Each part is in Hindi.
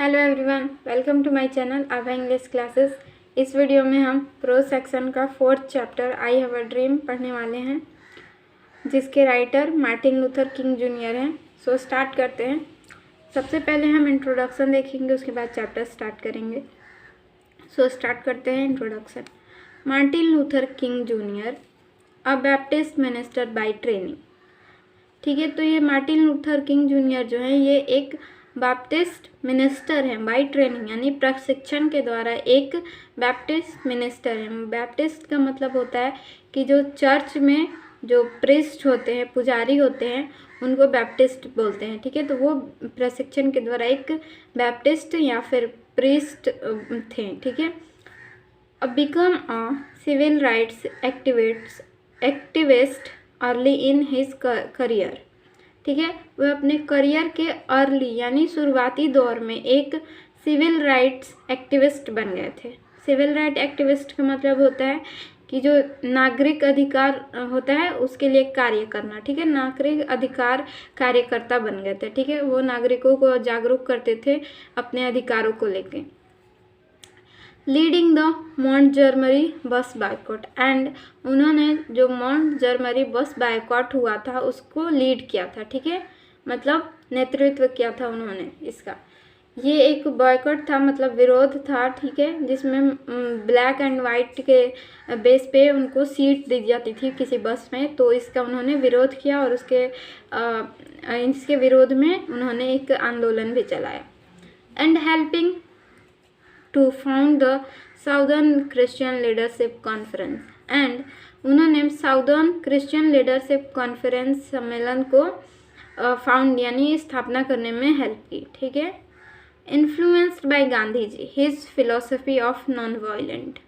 Hello everyone, welcome to my channel Abha English classes. इस वीडियो में हम प्रोज सेक्शन का 4th chapter I have a dream पढ़ने वाले हैं, जिसके writer Martin Luther King junior हैं। सो स्टार्ट करते हैं। सबसे पहले हम इंट्रोडक्शन देखेंगे, उसके बाद चैप्टर स्टार्ट करेंगे। सो स्टार्ट करते हैं introduction. Martin Luther King Junior a Baptist minister by training. ठीक है, तो ये मार्टिन लूथर किंग जूनियर जो है ये एक बैप्टिस्ट मिनिस्टर हैं बाय ट्रेनिंग, यानी प्रशिक्षण के द्वारा एक बैप्टिस्ट मिनिस्टर हैं। बैप्टिस्ट का मतलब होता है कि जो चर्च में जो प्रीस्ट होते हैं, पुजारी होते हैं, उनको बैप्टिस्ट बोलते हैं। ठीक है, तो वो प्रशिक्षण के द्वारा एक बैप्टिस्ट या फिर प्रीस्ट थे। ठीक है, अब become a civil rights activist early in his career. ठीक है, वह अपने करियर के अर्ली यानी शुरुआती दौर में एक सिविल राइट्स एक्टिविस्ट बन गए थे। सिविल राइट एक्टिविस्ट का मतलब होता है कि जो नागरिक अधिकार होता है उसके लिए कार्य करना। ठीक है, नागरिक अधिकार कार्यकर्ता बन गए थे। ठीक है, वो नागरिकों को जागरूक करते थे अपने अधिकारों को लेके। लीडिंग द मॉन्टगोमरी बस बायकॉट, एंड उन्होंने जो मॉन्टगोमरी बस बायकॉट हुआ था उसको लीड किया था। ठीक है, मतलब नेतृत्व किया था उन्होंने इसका। ये एक बॉयकॉट था, मतलब विरोध था। ठीक है, जिसमें ब्लैक एंड वाइट के बेस पे उनको सीट दी जाती थी किसी बस में, तो इसका उन्होंने विरोध किया और इसके विरोध में उन्होंने एक आंदोलन भी चलाया। And helping to found the Southern Christian Leadership Conference, and उन्होंने साउदर्न क्रिश्चियन लीडरशिप कॉन्फ्रेंस सम्मेलन को फाउंड यानी स्थापना करने में हेल्प की। ठीक है, influenced by Gandhi ji his philosophy of non violent.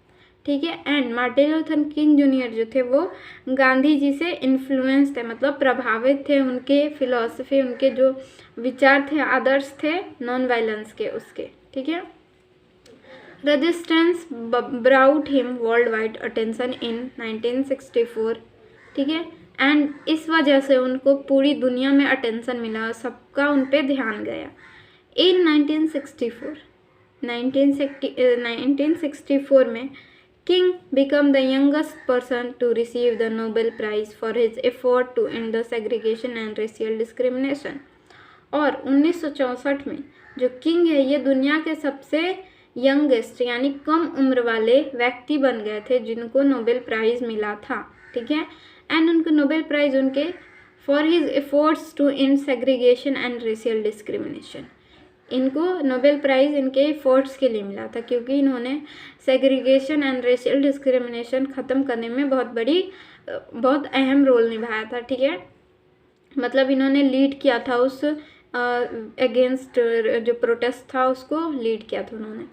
ठीक है, and Martin Luther King Junior जो थे वो गांधी जी से इन्फ्लुएंस थे, मतलब प्रभावित थे। उनके फिलोसफी, उनके जो विचार थे, आदर्श थे नॉन वायलेंस के उसके। ठीक है, resistance brought him world wide attention in 1964। ठीक है, एंड इस वजह से उनको पूरी दुनिया में अटेंशन मिला, सबका उन पे ध्यान गया। इन 1964 में King become the youngest person to receive the Nobel prize for his effort to end the segregation and racial discrimination. और 1964 में जो किंग है ये दुनिया के सबसे यंगेस्ट यानी कम उम्र वाले व्यक्ति बन गए थे जिनको नोबेल प्राइज़ मिला था। ठीक है, एंड उनको नोबेल प्राइज़ उनके for his efforts to end segregation and racial discrimination. इनको नोबेल प्राइज़ इनके एफर्ट्स के लिए मिला था क्योंकि इन्होंने सेग्रीगेशन एंड रेशियल डिस्क्रिमिनेशन ख़त्म करने में बहुत अहम रोल निभाया था। ठीक है, मतलब इन्होंने लीड किया था उस अगेंस्ट जो प्रोटेस्ट था उसको लीड किया था उन्होंने।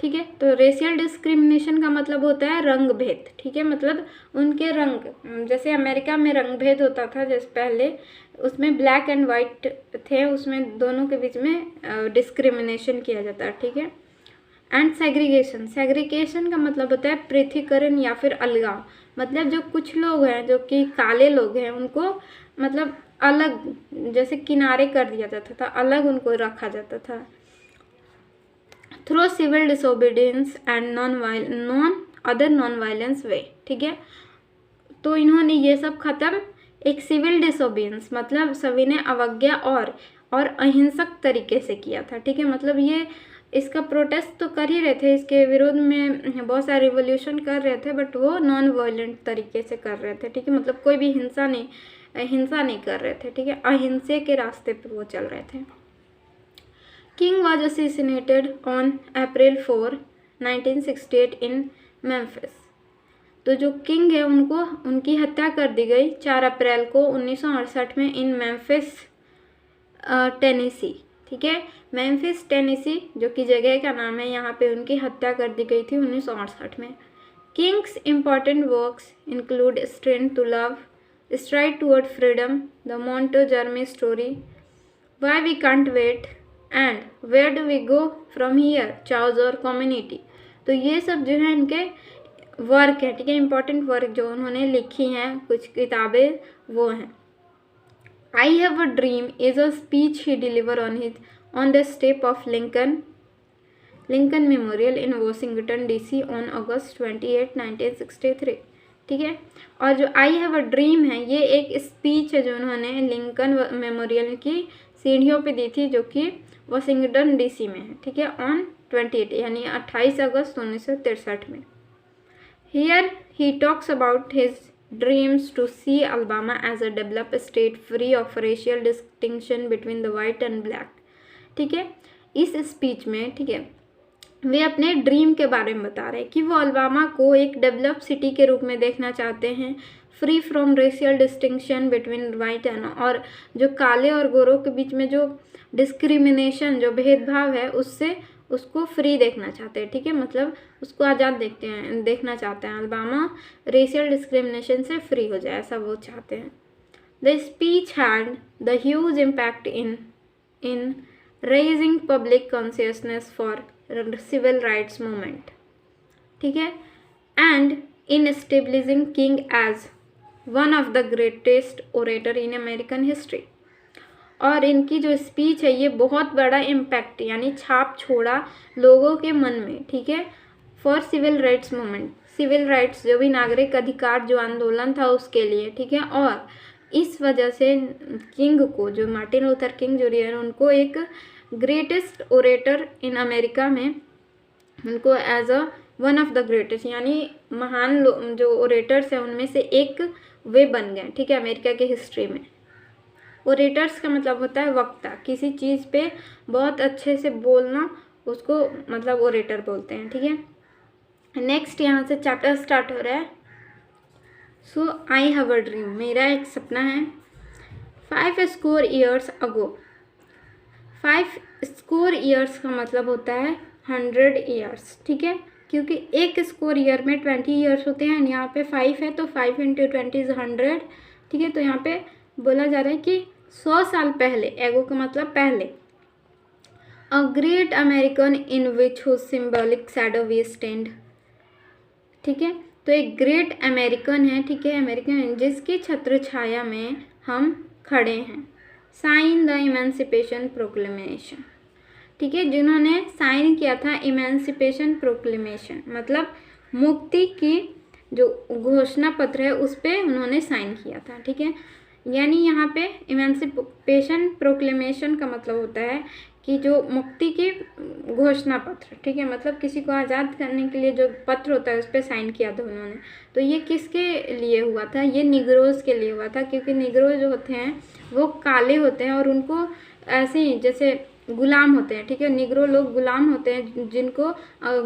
ठीक है, तो रेशियल डिस्क्रिमिनेशन का मतलब होता है रंग भेद। ठीक है, मतलब उनके रंग, जैसे अमेरिका में रंग भेद होता था जैसे पहले, उसमें ब्लैक एंड वाइट थे, उसमें दोनों के बीच में डिस्क्रिमिनेशन किया जाता है। ठीक है, एंड सेग्रीगेशन का मतलब होता है पृथकीकरण या फिर अलगाव। मतलब जो कुछ लोग हैं जो कि काले लोग हैं उनको मतलब अलग, जैसे किनारे कर दिया जाता था, अलग उनको रखा जाता था through civil disobedience and non violence way. ठीक है, तो इन्होंने ये सब खत्म एक सिविल डिसोबीडियंस मतलब सविनय अवज्ञा और अहिंसक तरीके से किया था। ठीक है, मतलब ये इसका प्रोटेस्ट तो कर ही रहे थे, इसके विरोध में बहुत सारे रिवोल्यूशन कर रहे थे, बट वो नॉन वायलेंट तरीके से कर रहे थे। ठीक है, मतलब कोई भी हिंसा नहीं कर रहे थे। ठीक है, अहिंसे के रास्ते पर वो चल रहे थे। King was assassinated on April 4, 1968 in Memphis। तो जो किंग है उनकी हत्या कर दी गई 4 अप्रैल को 1968 में इन मेम्फिस टेनेसी। ठीक है, मेम्फिस टेनेसी जो कि जगह का नाम है, यहाँ पे उनकी हत्या कर दी गई थी 1968 में। King's important works include strength to love, stride toward freedom, the Montgomery story, why we can't wait and where do we go from here, चार्ल्स और कम्युनिटी। तो ये सब जो है इनके वर्क है। ठीक है, इंपॉर्टेंट वर्क जो उन्होंने लिखी हैं, कुछ किताबें वो हैं। आई have a dream is a speech he deliver on his on the step of Lincoln memorial in Washington DC on August 28, 1963। ठीक है, और जो आई हैव अ ड्रीम है ये एक स्पीच है जो उन्होंने लिंकन मेमोरियल की सीढ़ियों पे दी थी, जो कि वॉशिंगटन DC में है। ठीक है, ऑन 28 यानी 28 अगस्त 1963 में। Here he talks about his dreams to see Alabama as a developed state free of racial distinction between the white and black. ठीक है, इस स्पीच में, ठीक है, वे अपने ड्रीम के बारे में बता रहे हैं कि वो अल्बामा को एक डेवलप्ड सिटी के रूप में देखना चाहते हैं, free from racial distinction between white and, और जो काले और गोरों के बीच में जो डिस्क्रिमिनेशन, जो भेदभाव है, उससे उसको फ्री देखना चाहते हैं। ठीक है, मतलब उसको आज़ाद देखना चाहते हैं। अल्बामा रेशियल डिस्क्रिमिनेशन से फ्री हो जाए, ऐसा वो चाहते हैं। The speech had the huge impact in raising public consciousness for civil rights movement. ठीक है, and in establishing King as one of the greatest orator in American history. और इनकी जो स्पीच है ये बहुत बड़ा इम्पैक्ट यानी छाप छोड़ा लोगों के मन में। ठीक है, for civil rights movement, civil rights जो भी नागरिक अधिकार जो आंदोलन था उसके लिए। ठीक है, और इस वजह से किंग को, जो मार्टिन लूथर किंग जूनियर, उनको एक ग्रेटेस्ट ओरेटर इन अमेरिका में, उनको as a one of the greatest यानी महान जो ओरेटर्स हैं उनमें से एक वे बन गए। ठीक है, अमेरिका के हिस्ट्री में। ओरेटर्स का मतलब होता है वक्ता, किसी चीज़ पे बहुत अच्छे से बोलना, उसको मतलब ओरेटर बोलते हैं। ठीक है, नेक्स्ट यहाँ से चैप्टर स्टार्ट हो रहा है। सो आई हैव अ ड्रीम, मेरा एक सपना है। 5 score years ago, 5 score years का मतलब होता है 100 ईयर्स। ठीक है, क्योंकि एक स्कोर ईयर में 20 ईयर्स होते हैं, यहाँ पे 5 है तो 5 × 20 इज़ 100। ठीक है, तो यहाँ पे बोला जा रहा है कि 100 साल पहले, एगो का मतलब पहले, a great American in which whose symbolic shadow we stand. ठीक है, तो एक ग्रेट अमेरिकन है। ठीक है, अमेरिकन जिसकी छत्र छाया में हम खड़े हैं। Sign the emancipation proclamation. ठीक है, जिन्होंने साइन किया था इमेंसिपेशन प्रोक्लेमेशन, मतलब मुक्ति की जो घोषणा पत्र है उस पर उन्होंने साइन किया था। ठीक है, यानी यहाँ पे इमेंसिपेशन प्रोक्लेमेशन का मतलब होता है कि जो मुक्ति की घोषणा पत्र। ठीक है, मतलब किसी को आज़ाद करने के लिए जो पत्र होता है उस पर साइन किया था उन्होंने। तो ये किसके लिए हुआ था? ये निग्रोज के लिए हुआ था, क्योंकि निग्रो जो होते हैं वो काले होते हैं और उनको ऐसे ही जैसे गुलाम होते हैं। ठीक है, निग्रो लोग गुलाम होते हैं जिनको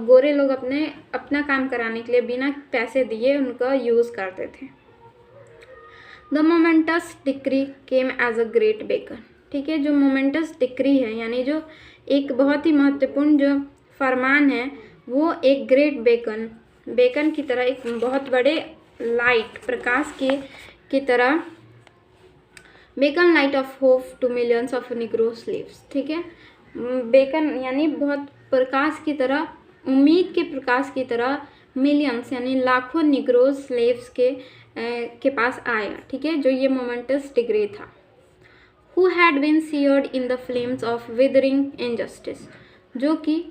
गोरे लोग अपना काम कराने के लिए बिना पैसे दिए उनका यूज़ करते थे। The momentous decree came as a great beacon. ठीक है, जो मोमेंटस डिक्री है यानी जो एक बहुत ही महत्वपूर्ण जो फरमान है वो एक ग्रेट बेकन की तरह, एक बहुत बड़े लाइट प्रकाश की तरह, beacon light of hope to millions of Negro slaves. ठीक है, बेकन यानी बहुत प्रकाश की तरह, उम्मीद के प्रकाश की तरह मिलियंस यानी लाखों निग्रो स्लेव्स के पास आया। ठीक है, जो ये मोमेंटस डिग्री था। Who had been seared in the flames of withering injustice, जो कि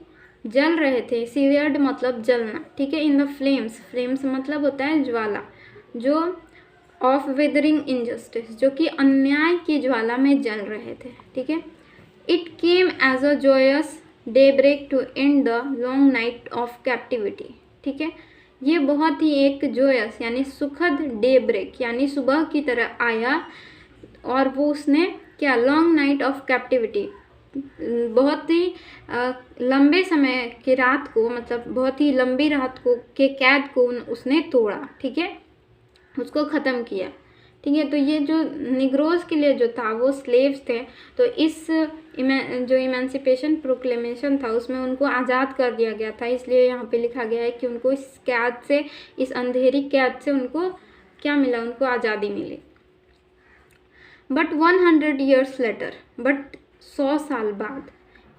जल रहे थे। सीयर्ड मतलब जलना। ठीक है, इन द फ्लेम्स मतलब होता है ज्वाला, जो ऑफ विदरिंग इनजस्टिस, जो कि अन्याय की ज्वाला में जल रहे थे। ठीक है, it came as a joyous daybreak to end the long night of captivity. ठीक है, ये बहुत ही एक जोयस यानी सुखद डे ब्रेक यानी सुबह की तरह आया, और वो उसने क्या, लॉन्ग नाइट ऑफ कैप्टिविटी, बहुत ही लंबे समय की रात को, मतलब बहुत ही लंबी रात को के कैद को उसने तोड़ा। ठीक है, उसको ख़त्म किया। ठीक है, तो ये जो निग्रोज के लिए जो था वो स्लेव्स थे, तो इस जो इमेंसिपेशन प्रोक्लेमेशन था उसमें उनको आज़ाद कर दिया गया था। इसलिए यहाँ पे लिखा गया है कि उनको इस कैद से, इस अंधेरी कैद से उनको क्या मिला, उनको आज़ादी मिली। बट 100 years लेटर, बट 100 साल बाद,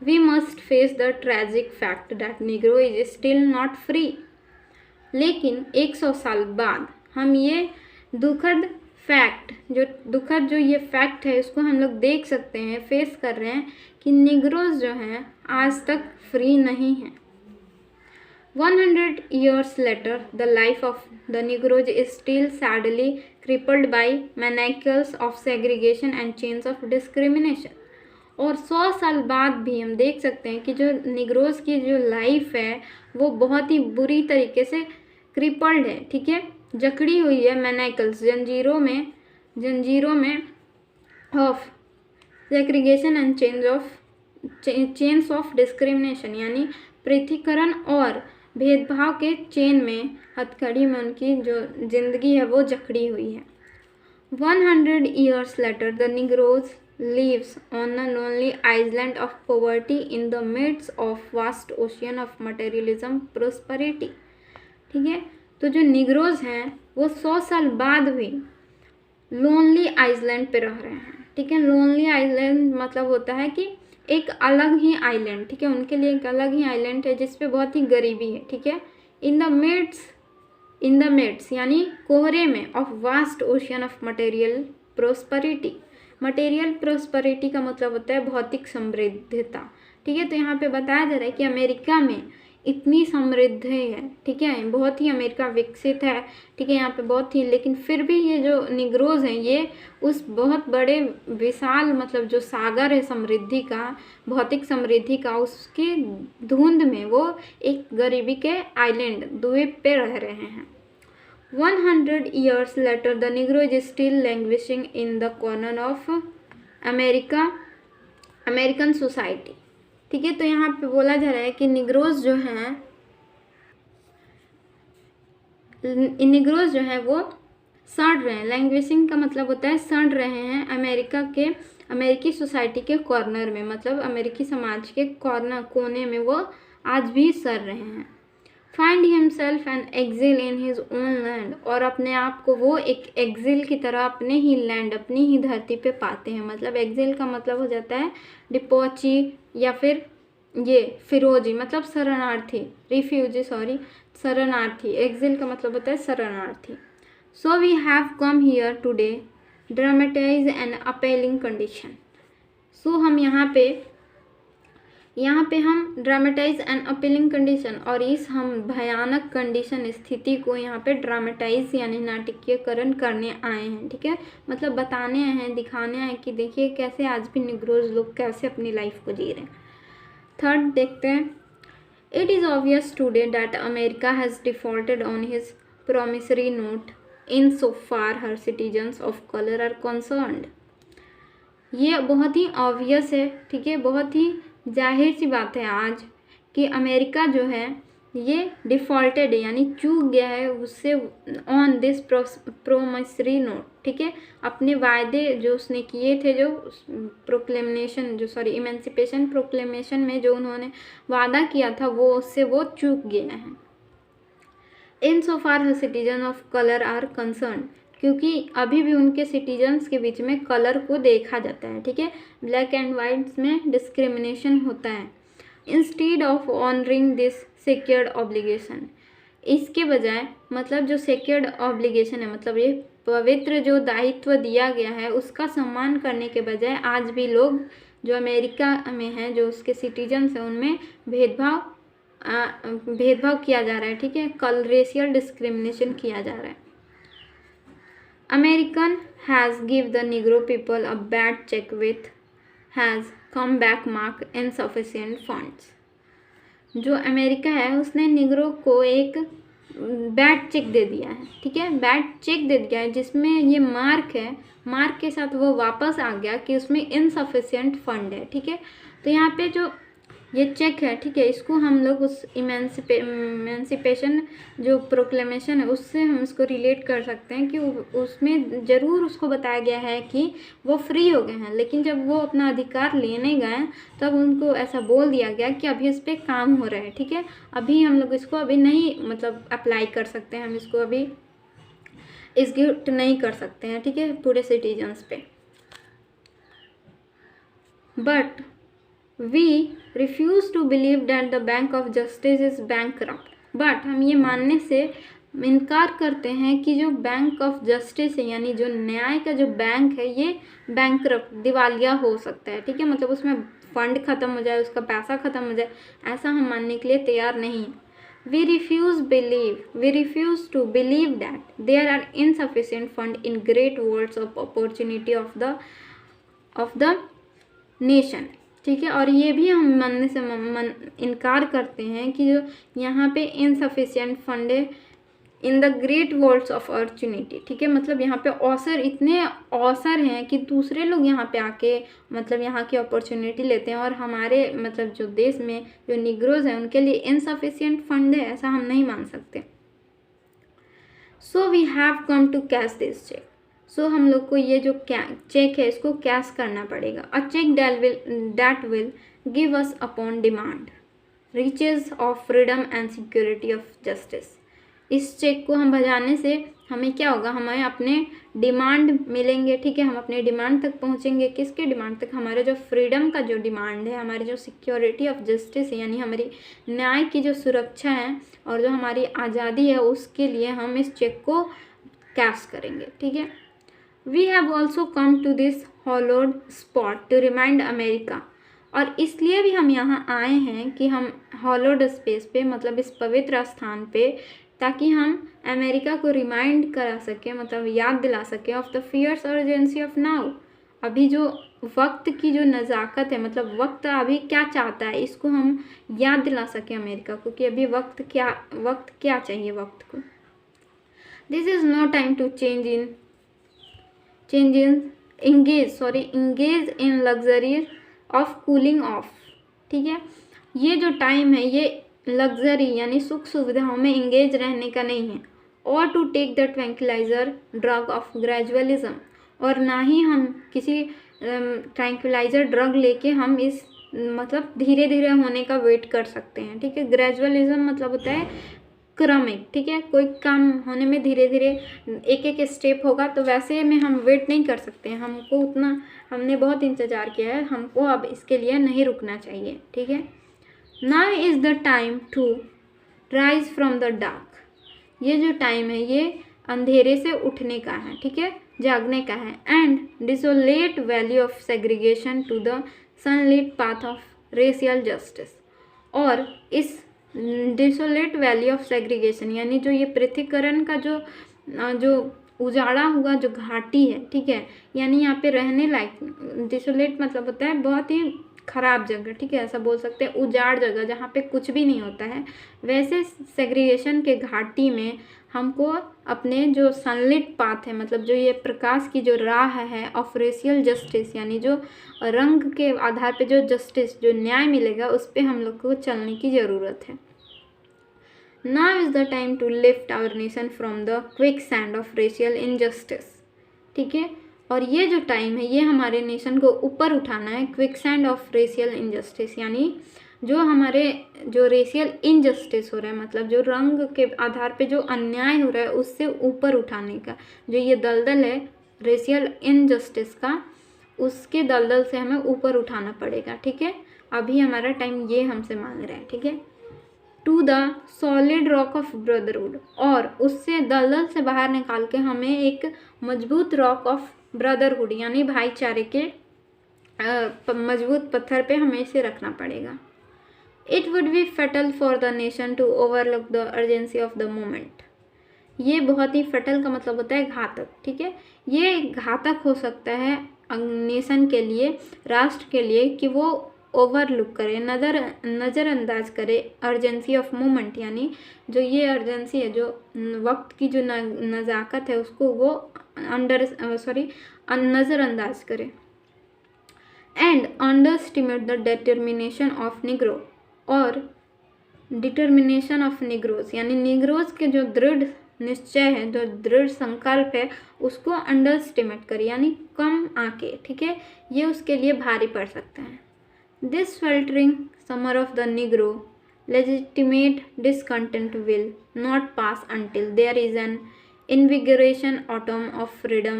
we must face the tragic fact that Negro is still not free. लेकिन 100 साल बाद हम ये दुखद फैक्ट, जो दुखद जो ये फैक्ट है इसको हम लोग देख सकते हैं, फेस कर रहे हैं कि निग्रोज जो हैं आज तक फ्री नहीं हैं। 100 years later, the life of the Negroes is still sadly crippled by manacles of segregation and chains of discrimination. और 100 साल बाद भी हम देख सकते हैं कि जो निग्रोज की जो लाइफ है वो बहुत ही बुरी तरीके से क्रिपल्ड है, ठीक है, जकड़ी हुई है मैनेकल्स, जंजीरों में of segregation and chains of discrimination, यानी पृथकीकरण और भेदभाव के चेन में, हथकड़ी में उनकी जो जिंदगी है वो जकड़ी हुई है। 100 years later, the Negroes lives on a lonely island of poverty in the midst of vast ocean of materialism prosperity। ठीक है, तो जो निग्रोज हैं वो 100 साल बाद भी लोनली आइलैंड पे रह रहे हैं। ठीक है, लोनली आइलैंड मतलब होता है कि एक अलग ही आइलैंड, ठीक है, उनके लिए एक अलग ही आइलैंड है जिस पे बहुत ही गरीबी है। ठीक है, इन द मिड्स यानी कोहरे में of vast ocean of material prosperity का मतलब होता है भौतिक समृद्धता। ठीक है, तो यहाँ पे बताया जा रहा है कि अमेरिका में इतनी समृद्धि है, ठीक है, बहुत ही अमेरिका विकसित है, ठीक है, यहाँ पे बहुत ही, लेकिन फिर भी ये जो निग्रोज हैं ये उस बहुत बड़े विशाल मतलब जो सागर है समृद्धि का, भौतिक समृद्धि का, उसके धुंध में वो एक गरीबी के आइलैंड द्वीप पे रह रहे हैं। 100 years later, the Negro is still languishing in the corner of American society. ठीक है, तो यहाँ पे बोला जा रहा है कि निग्रोज जो हैं वो सड़ रहे हैं। लैंग्वेजिंग का मतलब होता है सड़ रहे हैं अमेरिकी सोसाइटी के कॉर्नर में, मतलब अमेरिकी समाज के कोने में वो आज भी सड़ रहे हैं। Find himself an exile in his own land, और अपने आप को वो एक एक्सिल की तरह अपने ही लैंड, अपनी ही धरती पे पाते हैं। मतलब एक्सिल का मतलब हो जाता है डिपोची या फिर ये फिरोजी, मतलब शरणार्थी। एक्सिल का मतलब होता है शरणार्थी। So we have come here today dramatize an appalling condition. So हम यहाँ पे हम ड्रामेटाइज एंड अपीलिंग कंडीशन, और इस हम भयानक कंडीशन स्थिति को यहाँ पे ड्रामेटाइज यानी नाटकीयकरण करने आए हैं। ठीक है, मतलब बताने आए हैं, दिखाने आए हैं कि देखिए कैसे आज भी निग्रोज लोग कैसे अपनी लाइफ को जी रहे हैं। थर्ड देखते हैं, it is obvious today that America has defaulted on his promissory note in so far her citizens of colour are concerned. ये बहुत ही ऑब्वियस है, ठीक है, बहुत ही जाहिर सी बात है आज कि अमेरिका जो है ये डिफ़ॉल्टेड है यानी चूक गया है उससे ऑन दिस प्रोमिसरी नोट। ठीक है, अपने वायदे जो उसने किए थे, जो इमेंसिपेशन प्रोक्लेमेशन में जो उन्होंने वादा किया था वो उससे वो चूक गया है। In so far her citizen of colour are concerned, क्योंकि अभी भी उनके सिटीजन्स के बीच में कलर को देखा जाता है। ठीक है, ब्लैक एंड वाइट में डिस्क्रिमिनेशन होता है। Instead of honouring this secured obligation, इसके बजाय मतलब जो सेक्योर्ड ऑब्लिगेशन है, मतलब ये पवित्र जो दायित्व दिया गया है उसका सम्मान करने के बजाय आज भी लोग जो अमेरिका में हैं, जो उसके सिटीजन्स हैं, उनमें भेदभाव किया जा रहा है। ठीक है, रेशियल डिस्क्रिमिनेशन किया जा रहा है। American has give the Negro people a bad check with has come back mark insufficient funds। जो अमेरिका है उसने निग्रो को एक बैड चेक दे दिया है। ठीक है, बैड चेक दे दिया है जिसमें ये मार्क है, मार्क के साथ वो वापस आ गया कि उसमें इनसफिशिएंट फंड है। ठीक है, तो यहाँ पे जो ये चेक है, ठीक है, इसको हम लोग उस इमेंसिपेशन जो प्रोक्लेमेशन है उससे हम इसको रिलेट कर सकते हैं कि उसमें ज़रूर उसको बताया गया है कि वो फ्री हो गए हैं, लेकिन जब वो अपना अधिकार लेने गए तब उनको ऐसा बोल दिया गया कि अभी इस पर काम हो रहा है। ठीक है, अभी हम लोग इसको अभी नहीं मतलब अप्लाई कर सकते हैं, हम इसको अभी एग्जीक्यूट नहीं कर सकते हैं। ठीक है, पूरे सिटीजन्स पे। But We refuse to believe that the Bank of Justice is bankrupt। But हम ये मानने से इनकार करते हैं कि जो बैंक ऑफ जस्टिस है, यानी जो न्याय का जो बैंक है, ये बैंकरप्ट, दिवालिया हो सकता है। ठीक है, मतलब उसमें फंड खत्म हो जाए, उसका पैसा खत्म हो जाए, ऐसा हम मानने के लिए तैयार नहीं है। We refuse to believe that there are insufficient fund in great worlds of opportunity of the nation। ठीक है, और ये भी हम मानने से इनकार करते हैं कि जो यहाँ पे इनसफिशिएंट फंड है in the great worlds of opportunity. ठीक है, मतलब यहाँ पे अवसर, इतने अवसर हैं कि दूसरे लोग यहाँ पे आके मतलब यहाँ की अपॉर्चुनिटी लेते हैं, और हमारे मतलब जो देश में जो निग्रोज हैं उनके लिए इनसफिशिएंट फंड है, ऐसा हम नहीं मान सकते। So we have come to cash this check. So हम लोग को ये जो चेक है इसको कैश करना पड़ेगा। A check that will give us upon demand riches of freedom and security of justice. इस चेक को हम भजाने से हमें क्या होगा, हमें अपने डिमांड मिलेंगे। ठीक है, हम अपने डिमांड तक पहुंचेंगे। किसके डिमांड तक? हमारे जो फ्रीडम का जो डिमांड है, हमारे जो सिक्योरिटी ऑफ जस्टिस है, यानी हमारी न्याय की जो सुरक्षा है और जो हमारी आज़ादी है, उसके लिए हम इस चेक को कैश करेंगे। ठीक है, we have also come to this hallowed spot to remind America. और इसलिए भी हम यहाँ आए हैं कि हम हॉलोड स्पेस पे, मतलब इस पवित्र स्थान पे, ताकि हम अमेरिका को रिमाइंड करा सकें, मतलब याद दिला सकें of the fierce urgency of now. अभी जो वक्त की जो नज़ाकत है, मतलब वक्त अभी क्या चाहता है, इसको हम याद दिला सकें अमेरिका को कि अभी वक्त क्या चाहिए वक्त को। This is no time to engage in luxuries of cooling off। ठीक है, ये जो टाइम है ये लग्जरी यानी सुख सुविधाओं में इंगेज रहने का नहीं है। और to take the tranquilizer drug of gradualism, और ना ही हम किसी ट्रैंक्विलाइजर ड्रग लेके हम इस मतलब धीरे धीरे होने का वेट कर सकते हैं। ठीक है, ग्रेजुअलिज्म मतलब होता है क्रमिक। ठीक है, कोई काम होने में धीरे धीरे एक एक स्टेप होगा, तो वैसे में हम वेट नहीं कर सकते हैं। हमको उतना, हमने बहुत इंतज़ार किया है, हमको अब इसके लिए नहीं रुकना चाहिए। ठीक है, now is the time to rise from the dark. ये जो टाइम है ये अंधेरे से उठने का है। ठीक है, जागने का है। And desolate valley of segregation to the sunlit path of racial justice. और इस डिसोलेट वैली ऑफ सेग्रीगेशन यानी जो ये पृथक्करण का जो उजाड़ा हुआ जो घाटी है। ठीक है, यानी यहाँ पे रहने लायक, डिसोलेट मतलब होता है बहुत ही ख़राब जगह। ठीक है, ऐसा बोल सकते हैं, उजाड़ जगह जहाँ पे कुछ भी नहीं होता है। वैसे सेग्रीगेशन के घाटी में हमको अपने जो सनलिट पाथ है, मतलब जो ये प्रकाश की जो राह है ऑफ रेशियल जस्टिस, यानी जो रंग के आधार पे जो जस्टिस, जो न्याय मिलेगा, उस पर हम लोग को चलने की ज़रूरत है। Now is the time to lift our nation from the quicksand of racial injustice. ठीक है, और ये जो टाइम है ये हमारे नेशन को ऊपर उठाना है quick sand of racial injustice, यानी जो हमारे जो रेशियल इनजस्टिस हो रहा है, मतलब जो रंग के आधार पे जो अन्याय हो रहा है, उससे ऊपर उठाने का जो ये दलदल है रेशियल इनजस्टिस का, उसके दलदल से हमें ऊपर उठाना पड़ेगा। ठीक है, अभी हमारा टाइम ये हमसे मांग रहा है। ठीक है, to the solid rock of brotherhood, और उससे दलदल से बाहर निकाल के हमें एक मजबूत रॉक ऑफ ब्रदरहुड यानी भाईचारे के मजबूत पत्थर पे हमें इसे रखना पड़ेगा। It would be fatal for the nation to overlook the urgency of the moment. ये बहुत ही फैटल का मतलब होता है घातक। ठीक है, ये घातक हो सकता है नेशन के लिए, राष्ट्र के लिए, कि वो ओवरलुक करे, नज़रअंदाज करे अर्जेंसी ऑफ मोमेंट, यानी जो ये अर्जेंसी है, जो वक्त की जो नज़ाकत है, उसको वो नज़रअंदाज करे। And underestimate the determination of Negro, और डिटर्मिनेशन ऑफ निग्रोज यानी निग्रोज के जो दृढ़ निश्चय है, जो दृढ़ संकल्प है, उसको अंडरस्टिमेट करे यानी कम आके। ठीक है, ये उसके लिए भारी पड़ सकता है। This sweltering summer of the Negro legitimate discontent will not pass until there is an invigoration autumn of freedom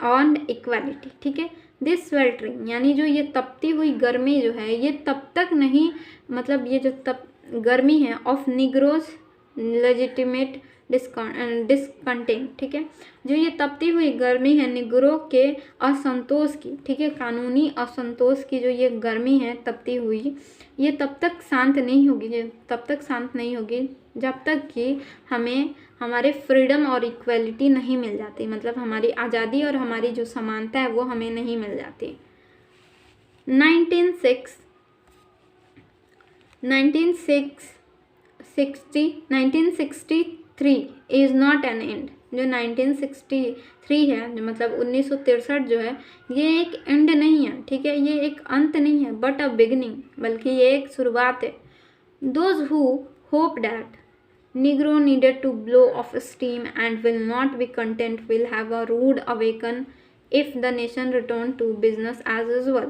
and equality। ठीक है, दिस sweltering यानी जो ये तपती हुई गर्मी जो है, ये तब तक नहीं, मतलब ये जो गर्मी है ऑफ निग्रोज लेजिटिमेट डिस्कंटेंट, ठीक है। जो ये तपती हुई गर्मी है निग्रो के असंतोष की, ठीक है, कानूनी असंतोष की जो ये गर्मी है तपती हुई, ये तब तक शांत नहीं होगी, ये तब तक शांत नहीं होगी जब तक कि हमें हमारे फ्रीडम और इक्वलिटी नहीं मिल जाती, मतलब हमारी आज़ादी और हमारी जो समानता है वो हमें नहीं मिल जाती। 1963 इज़ नॉट एन एंड। जो 1963 है, जो मतलब 1963 जो है, ये एक एंड नहीं है, ठीक है, ये एक अंत नहीं है, बट अ बिगनिंग, बल्कि ये एक शुरुआत है। Those who hope that Negro needed to blow off steam and will not be content will have a rude awaken if the nation return to business as usual,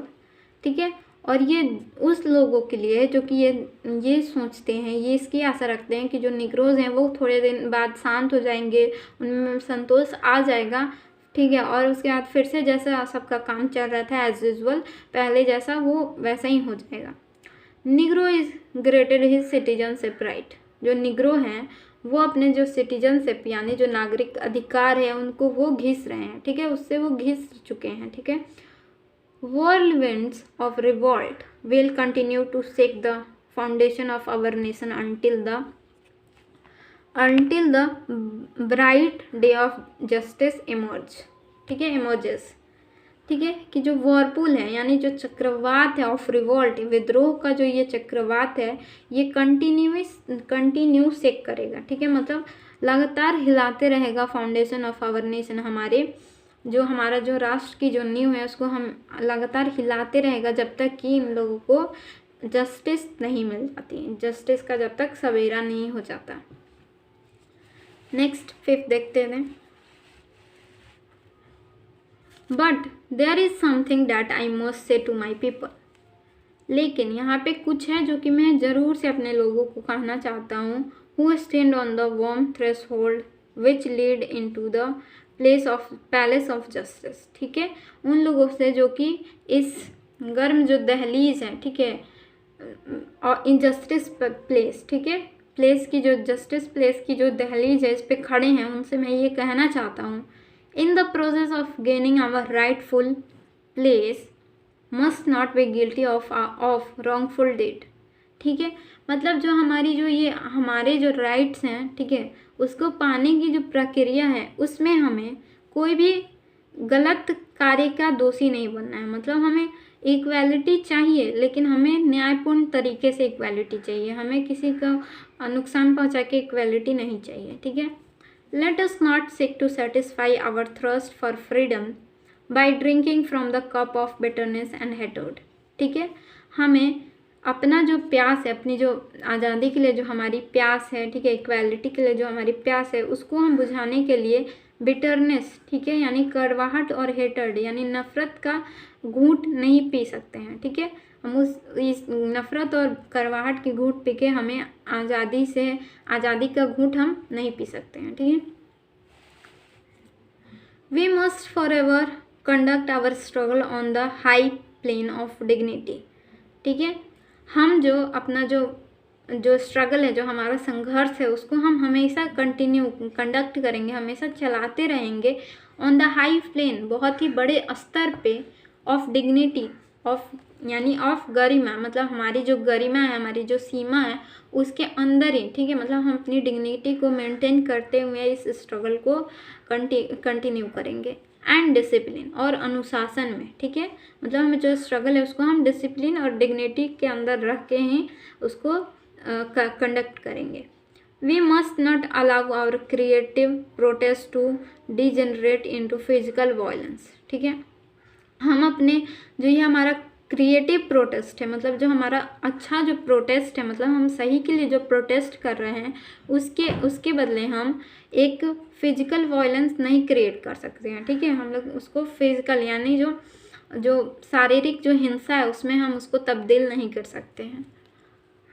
ठीक है। और ये उस लोगों के लिए है जो कि ये सोचते हैं, ये इसकी आशा रखते हैं कि जो निग्रोज हैं वो थोड़े दिन बाद शांत हो जाएंगे, उनमें संतोष आ जाएगा, ठीक है, और उसके बाद फिर से जैसा सबका काम चल रहा था एज यूजल पहले जैसा, वो वैसा ही हो जाएगा। Negro is granted his citizenship right. जो निग्रो हैं वो अपने जो सिटीजनशिप यानी जो नागरिक अधिकार है उनको वो घिस रहे हैं, ठीक है, उससे वो घिस चुके हैं, ठीक है। whirlwinds of revolt will continue to shake the foundation of our nation until the bright day of justice emerges, ठीक है, कि जो वॉरपूल है यानी जो चक्रवात है ऑफ रिवॉल्ट, विद्रोह का जो ये चक्रवात है, ये कंटिन्यू शेक करेगा, ठीक है, मतलब लगातार हिलाते रहेगा फाउंडेशन ऑफ आवर नेशन, हमारा जो राष्ट्र की जो नींव है उसको हम लगातार हिलाते रहेगा जब तक कि इन लोगों को जस्टिस नहीं मिल जाती, जस्टिस का जब तक सवेरा नहीं हो जाता। नेक्स्ट 5th देखते हैं। But there is something that I must say to my people. लेकिन यहाँ पे कुछ है जो कि मैं ज़रूर से अपने लोगों को कहना चाहता हूँ। Who stand on the warm threshold which lead in to the palace of justice, ठीक है, उन लोगों से जो कि इस गर्म जो दहलीज है, ठीक है, और इन जस्टिस प्लेस, ठीक है, प्लेस की जो जस्टिस प्लेस की जो दहलीज है इस पे खड़े हैं, उनसे मैं ये कहना चाहता हूँ, in the process of gaining our rightful place must not be guilty of wrongful deed, ठीक है, मतलब जो हमारे जो राइट्स हैं, ठीक है, उसको पाने की जो प्रक्रिया है उसमें हमें कोई भी गलत कार्य का दोषी नहीं बनना है, मतलब हमें इक्वालिटी चाहिए लेकिन हमें न्यायपूर्ण तरीके से इक्वालिटी चाहिए, हमें किसी का नुकसान पहुंचा के इक्वालिटी नहीं चाहिए, ठीक है। Let us not seek to satisfy our thirst for freedom by drinking from the cup of bitterness and hatred, ठीक है, हमें अपना जो प्यास है, अपनी जो आज़ादी के लिए जो हमारी प्यास है, ठीक है, इक्वालिटी के लिए जो हमारी प्यास है, उसको हम बुझाने के लिए बिटरनेस, ठीक है, यानी कड़वाहट और हेटर्ड यानी नफ़रत का घूंट नहीं पी सकते हैं, ठीक है, हम इस नफ़रत और कड़वाहट की घूंट पी के हमें आज़ादी का घूंट हम नहीं पी सकते हैं, ठीक है। We must forever conduct our struggle on the high plane of dignity, ठीक है, हम जो अपना जो स्ट्रगल है, जो हमारा संघर्ष है, उसको हम हमेशा कंडक्ट करेंगे, हमेशा चलाते रहेंगे ऑन द हाई प्लेन, बहुत ही बड़े स्तर पे, ऑफ डिग्निटी, ऑफ गरिमा, मतलब हमारी जो गरिमा है, हमारी जो सीमा है उसके अंदर ही, ठीक है, मतलब हम अपनी डिग्निटी को मेंटेन करते हुए इस स्ट्रगल को कंटिन्यू करेंगे। एंड डिसिप्लिन, और अनुशासन में, ठीक है, मतलब हमें जो स्ट्रगल है उसको हम डिसिप्लिन और डिग्निटी के अंदर रख के ही उसको कंडक्ट करेंगे। We must not allow our creative protest to degenerate into physical violence, ठीक है, हम अपने जो ये हमारा क्रिएटिव प्रोटेस्ट है, मतलब जो हमारा अच्छा जो प्रोटेस्ट है, मतलब हम सही के लिए जो प्रोटेस्ट कर रहे हैं उसके बदले हम एक फिजिकल वायलेंस नहीं क्रिएट कर सकते हैं, ठीक है, हम लोग उसको फिजिकल यानी जो शारीरिक जो हिंसा है उसमें हम उसको तब्दील नहीं कर सकते हैं।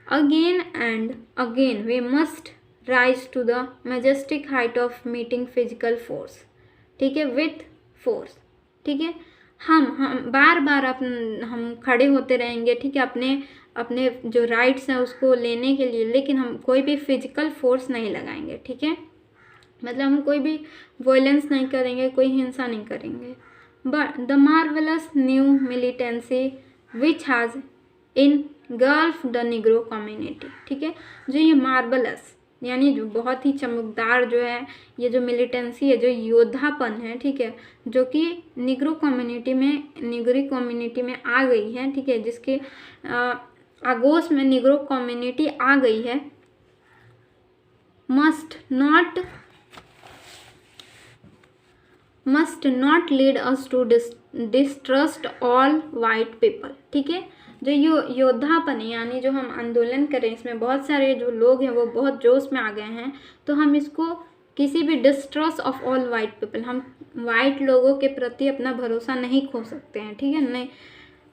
Again and again we must rise to the majestic height of meeting physical force, ठीक है, विथ फोर्स, ठीक है, हम बार बार हम खड़े होते रहेंगे, ठीक है, अपने जो राइट्स हैं उसको लेने के लिए, लेकिन हम कोई भी फिजिकल फोर्स नहीं लगाएंगे, ठीक है। मतलब हम कोई भी वायलेंस नहीं करेंगे, कोई हिंसा नहीं करेंगे। But the marvellous new militancy which has engulf the Negro community, ठीक है। जो ये मार्वलस यानी जो बहुत ही चमकदार जो है ये जो मिलिटेंसी है, जो योद्धापन है, ठीक है, जो कि निग्रो कम्युनिटी में, निगरी कम्युनिटी में आ गई है, ठीक है, जिसके आगोश में निग्रो कम्युनिटी आ गई है, must not lead us to distrust all white people, ठीक है। जो योद्धापन है यानी जो हम आंदोलन करें, इसमें बहुत सारे जो लोग हैं वो बहुत जोश में आ गए हैं, तो हम इसको किसी भी distrust of all white people, हम वाइट लोगों के प्रति अपना भरोसा नहीं खो सकते हैं, ठीक है। नहीं,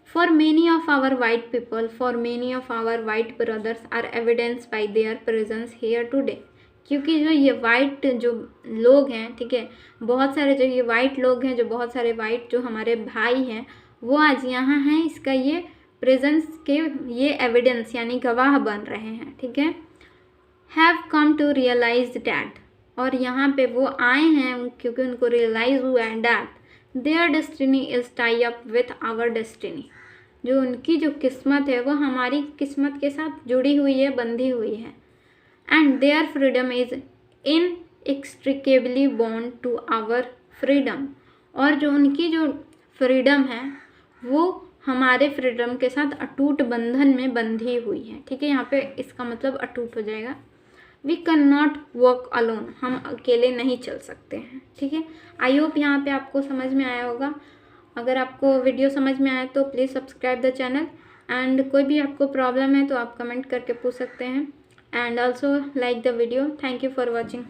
for many of our white people, for many of our white brothers are evidence by their presence here today, क्योंकि जो ये वाइट जो लोग हैं, ठीक है, बहुत सारे जो ये वाइट लोग हैं, जो बहुत सारे वाइट जो हमारे भाई हैं वो आज यहाँ हैं, इसका ये प्रेजेंस के ये एविडेंस यानी गवाह बन रहे हैं, ठीक है। Have come to realize that, और यहाँ पे वो आए हैं क्योंकि उनको रियलाइज हुआ है that their destiny is tie up with our destiny, जो उनकी जो किस्मत है वो हमारी किस्मत के साथ जुड़ी हुई है, बंधी हुई है। And their freedom is inextricably bound to our freedom, और जो उनकी जो फ्रीडम है वो हमारे फ्रीडम के साथ अटूट बंधन में बंधी हुई है, ठीक है। यहाँ पे इसका मतलब अटूट हो जाएगा। We can not work alone, हम अकेले नहीं चल सकते हैं, ठीक है। आई होप यहाँ पे आपको समझ में आया होगा। अगर आपको वीडियो समझ में आया तो please subscribe the channel, and कोई भी आपको प्रॉब्लम है तो आप कमेंट करके पूछ सकते हैं, and also like the video. Thank you for watching.